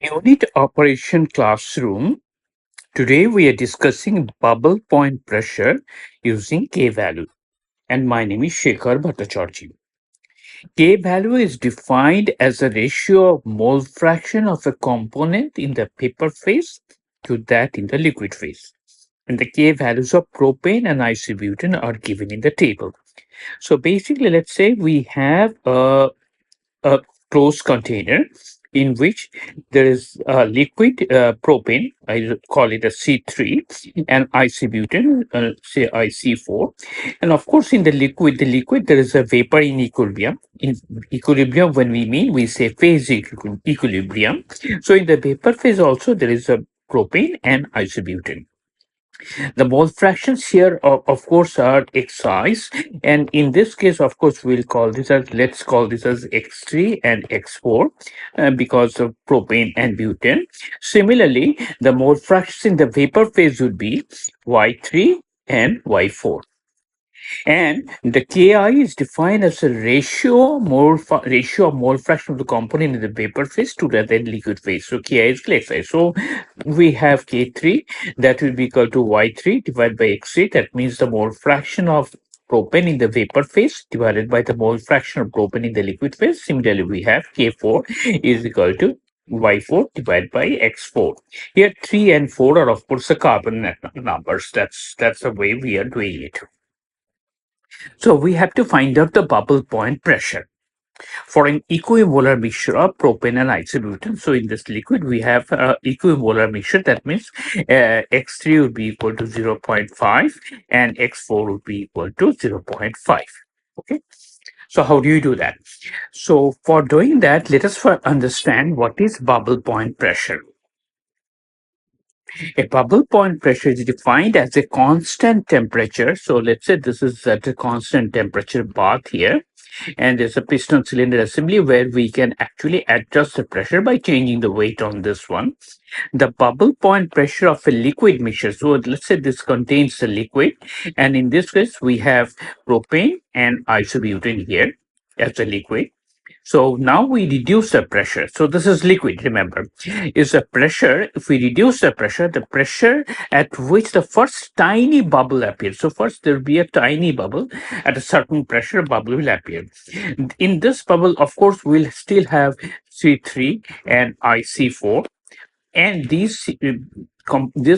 Unit Operation Classroom. Today we are discussing bubble point pressure using K value. And my name is Shekhar Bhattacharjee. K value is defined as a ratio of mole fraction of a component in the paper phase to that in the liquid phase. And the K values of propane and isobutane are given in the table. So basically, let's say we have a closed container in which there is liquid propane, I call it a C3, and isobutane, say IC4. And of course, in the liquid, there is a vapor in equilibrium. In equilibrium, when we say phase equilibrium. So in the vapor phase also, there is a propane and isobutane. The mole fractions here, of course, are excised, and in this case, of course, let's call this as X3 and X4 because of propane and butane. Similarly, the mole fractions in the vapor phase would be Y3 and Y4. And the Ki is defined as a ratio of mole fraction of the component in the vapor phase to the then liquid phase. So Ki is Xi. So we have K3 that will be equal to Y3 divided by X3. That means the mole fraction of propane in the vapor phase divided by the mole fraction of propane in the liquid phase. Similarly, we have K4 is equal to Y4 divided by X4. Here, 3 and 4 are, of course, the carbon numbers. That's the way we are doing it. So we have to find out the bubble point pressure for an equimolar mixture of propane and isobutane. So in this liquid, we have equimolar mixture. That means X3 would be equal to 0.5 and X4 would be equal to 0.5. Okay. So how do you do that? So for doing that, let us first understand what is bubble point pressure. A bubble point pressure is defined as a constant temperature. So let's say this is at a constant temperature bath here, and there's a piston cylinder assembly where we can actually adjust the pressure by changing the weight on this one. The bubble point pressure of a liquid mixture. So let's say this contains the liquid, and in this case we have propane and isobutane here as a liquid. So now we reduce the pressure. So this is liquid, remember, is the pressure. If we reduce the pressure at which the first tiny bubble appears. So first there will be a tiny bubble at a certain pressure, bubble will appear. In this bubble, of course, we'll still have C3 and IC4. And these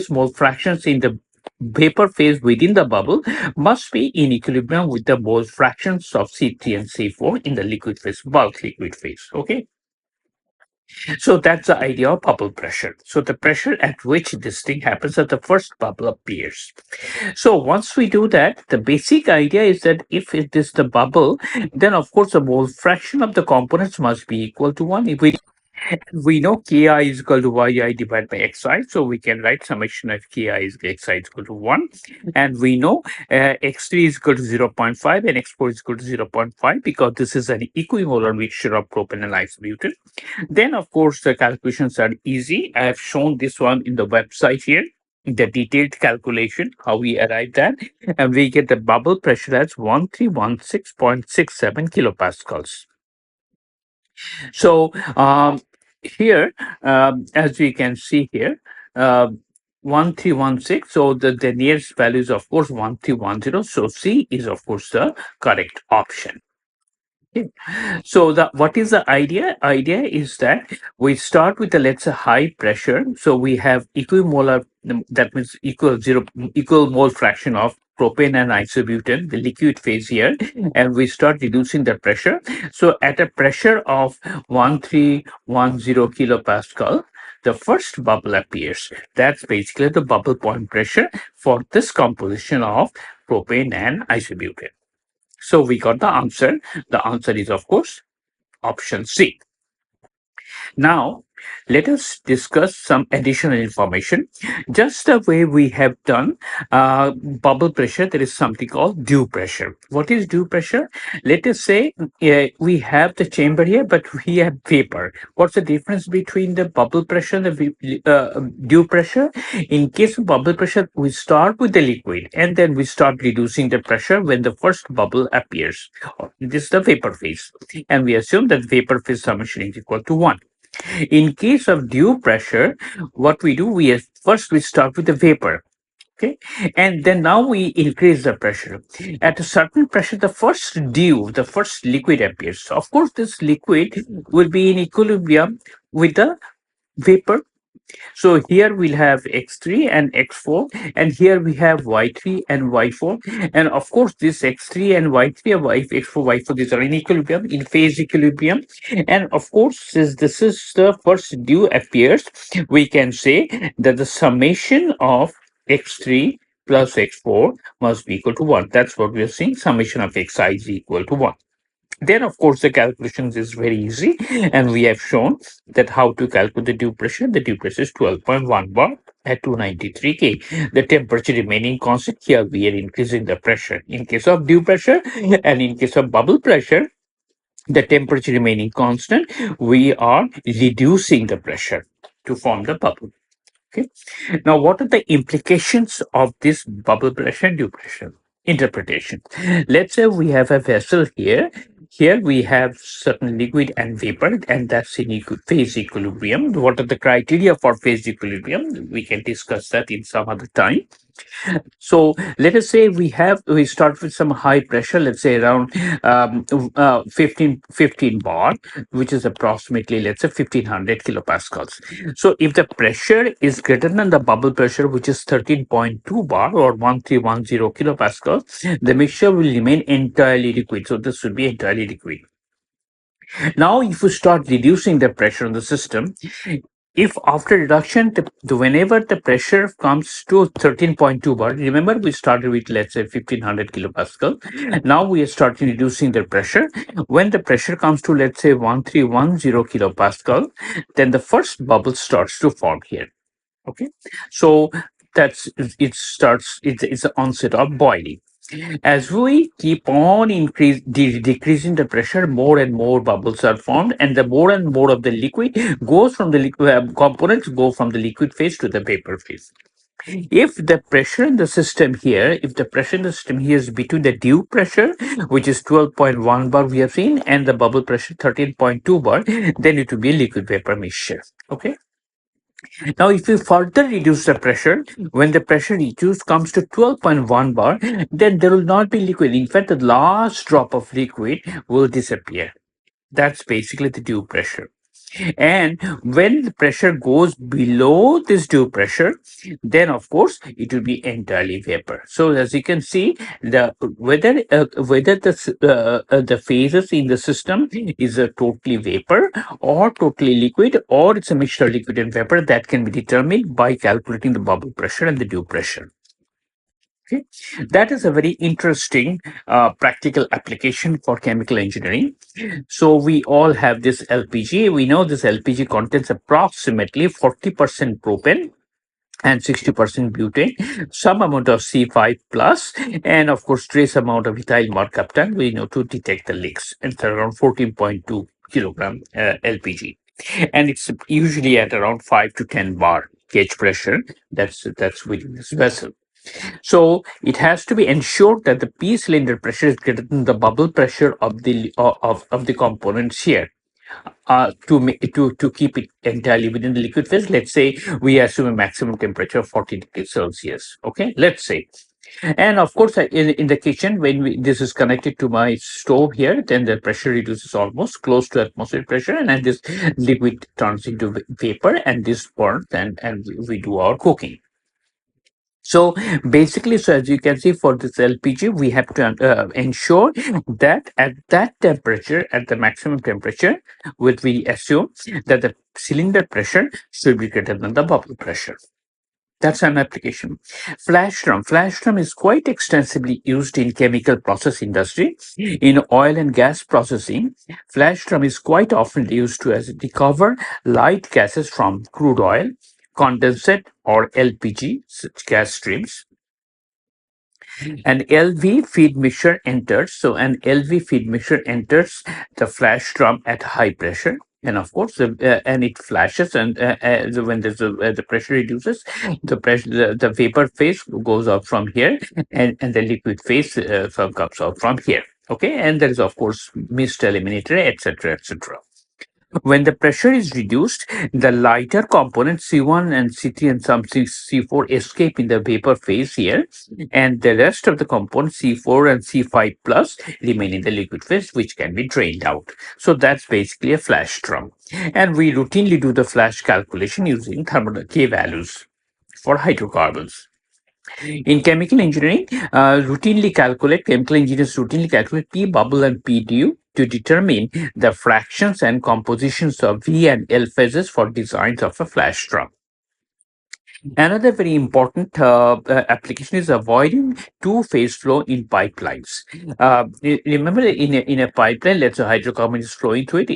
mole fractions in the vapor phase within the bubble must be in equilibrium with the mole fractions of C3 and C4 in the liquid phase, bulk liquid phase. Okay. So that's the idea of bubble pressure. So the pressure at which this thing happens at the first bubble appears. So once we do that, the basic idea is that if it is the bubble, then of course the mole fraction of the components must be equal to 1. If we know Ki is equal to Yi divided by Xi, so we can write summation of Ki is Xi is equal to 1. And we know X3 is equal to 0.5 and X4 is equal to 0.5 because this is an equimolar mixture of propane and isobutane. Then, of course, the calculations are easy. I have shown this one in the website here, the detailed calculation, how we arrived at, and we get the bubble pressure as 1316.67 kilopascals. So here, as we can see here, 1316. So the nearest value is, of course, 1310. So C is, of course, the correct option. Okay. So what is the idea? Idea is that we start with the, let's say, high pressure. So we have equimolar, that means equal mole fraction of propane and isobutane, the liquid phase here, and we start reducing the pressure. So at a pressure of 1310 kilopascal, the first bubble appears. That's basically the bubble point pressure for this composition of propane and isobutane. So we got the answer. The answer is, of course, option C. Now, let us discuss some additional information. Just the way we have done bubble pressure, there is something called dew pressure. What is dew pressure? Let us say we have the chamber here, but we have vapor. What's the difference between the bubble pressure and the dew pressure? In case of bubble pressure, we start with the liquid and then we start reducing the pressure when the first bubble appears. This is the vapor phase. And we assume that vapor phase summation is equal to 1. In case of dew pressure, what we do, first we start with the vapor. Okay, and then now we increase the pressure. At a certain pressure, the first dew, the first liquid appears. Of course, this liquid will be in equilibrium with the vapor. So here we'll have X3 and X4, and here we have Y3 and Y4. And of course, this X3 and Y3 and X4, Y4, these are in equilibrium, in phase equilibrium. And of course, since this is the first due appears, we can say that the summation of X3 plus X4 must be equal to 1. That's what we are saying. Summation of Xi is equal to 1. Then, of course, the calculations is very easy, and we have shown that how to calculate the dew pressure. The dew pressure is 12.1 bar at 293 K. The temperature remaining constant. Here we are increasing the pressure. In case of dew pressure and in case of bubble pressure, the temperature remaining constant, we are reducing the pressure to form the bubble. Okay. Now, what are the implications of this bubble pressure and dew pressure interpretation? Let's say we have a vessel here. Here we have certain liquid and vapor, and that's in phase equilibrium. What are the criteria for phase equilibrium? We can discuss that in some other time. So let us say we start with some high pressure, let's say around 15 bar, which is approximately, let's say, 1500 kilopascals. So if the pressure is greater than the bubble pressure, which is 13.2 bar or 1310 kilopascals, the mixture will remain entirely liquid. So this would be entirely liquid. Now, if you start reducing the pressure on the system, if after reduction, whenever the pressure comes to 13.2 bar, remember we started with, let's say, 1500 kilopascal. Now we are starting reducing the pressure. When the pressure comes to, let's say, 1310 kilopascal, then the first bubble starts to form here. Okay, so it's the onset of boiling. As we keep on decreasing the pressure, more and more bubbles are formed, and the more and more of the liquid goes from the components go from the liquid phase to the vapor phase. If the pressure in the system here, if the pressure in the system here is between the dew pressure, which is 12.1 bar we have seen, and the bubble pressure 13.2 bar, then it will be a liquid vapor mixture. Okay. Now, if you further reduce the pressure, when the pressure reduced comes to 12.1 bar, then there will not be liquid. In fact, the last drop of liquid will disappear. That's basically the dew pressure. And when the pressure goes below this dew pressure, then of course it will be entirely vapor. So as you can see, whether the phases in the system is a totally vapor or totally liquid, or it's a mixture of liquid and vapor, that can be determined by calculating the bubble pressure and the dew pressure. Okay. That is a very interesting practical application for chemical engineering. So we all have this LPG. We know this LPG contains approximately 40% propane and 60% butane, some amount of C5 plus, and of course trace amount of ethyl mercaptan we know to detect the leaks. It's around 14.2 kilogram LPG, and it's usually at around 5 to 10 bar gauge pressure. That's within this vessel. So it has to be ensured that the P cylinder pressure is greater than the bubble pressure of the components here. To keep it entirely within the liquid phase, let's say we assume a maximum temperature of 40 degrees Celsius. Okay, let's say. And of course, in the kitchen, when this is connected to my stove here, then the pressure reduces almost close to atmospheric pressure, and then this liquid turns into vapor, and this burns, and we do our cooking. So basically, so as you can see for this LPG, we have to ensure that at that temperature, at the maximum temperature, which we assume that the cylinder pressure should be greater than the bubble pressure. That's an application. Flash drum. Flash drum is quite extensively used in chemical process industry. In oil and gas processing, flash drum is quite often used to as recover light gases from crude oil, condensate, or LPG gas streams. An LV feed mixture enters. So an LV feed mixture enters the flash drum at high pressure. And of course, and it flashes, and when the pressure reduces, the vapor phase goes out from here, and the liquid phase comes out from here. Okay, and there is of course mist eliminator, etc., etc. When the pressure is reduced, the lighter components C1 and C3 and some C4 escape in the vapor phase here, and the rest of the components C4 and C5 plus remain in the liquid phase, which can be drained out. So that's basically a flash drum. And we routinely do the flash calculation using thermal K values for hydrocarbons. In chemical engineers routinely calculate P bubble and P du to determine the fractions and compositions of V and L phases for designs of a flash drum. Another very important application is avoiding two-phase flow in pipelines. Remember, in a pipeline, let's say hydrocarbon is flowing through it.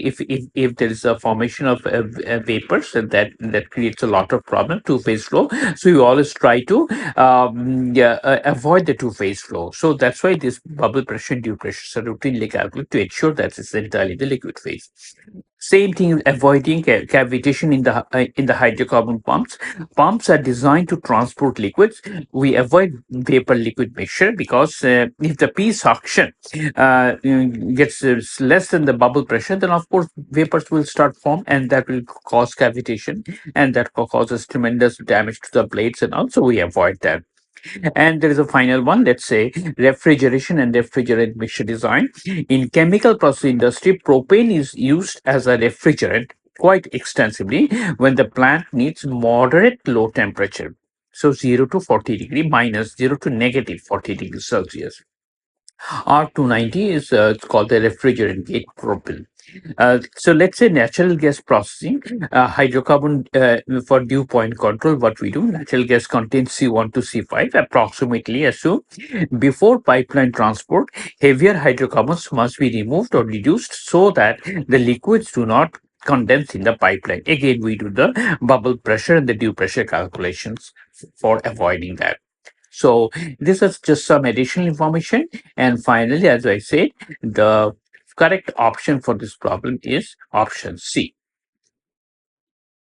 If there is a formation of vapors, and that creates a lot of problem, two-phase flow. So you always try to yeah, avoid the two-phase flow. So that's why this bubble pressure and dew pressure are routinely calculated to ensure that it's entirely the liquid phase. Same thing, avoiding cavitation in the hydrocarbon pumps. Pumps are designed to transport liquids. We avoid vapor liquid mixture because if the P suction gets less than the bubble pressure, then of course vapors will start form, and that will cause cavitation, and that causes tremendous damage to the blades, and also we avoid that. And there is a final one, let's say refrigeration and refrigerant mixture design. In chemical process industry, propane is used as a refrigerant quite extensively when the plant needs moderate low temperature. So 0 to 40 degree minus 0 to negative 40 degrees Celsius. R290 is it's called the refrigerant gate propane. So let's say natural gas processing, hydrocarbon for dew point control, what we do, natural gas contains C1 to C5 approximately assume before pipeline transport, heavier hydrocarbons must be removed or reduced so that the liquids do not condense in the pipeline. Again, we do the bubble pressure and the dew pressure calculations for avoiding that. So this is just some additional information. And finally, as I said, the correct option for this problem is option C.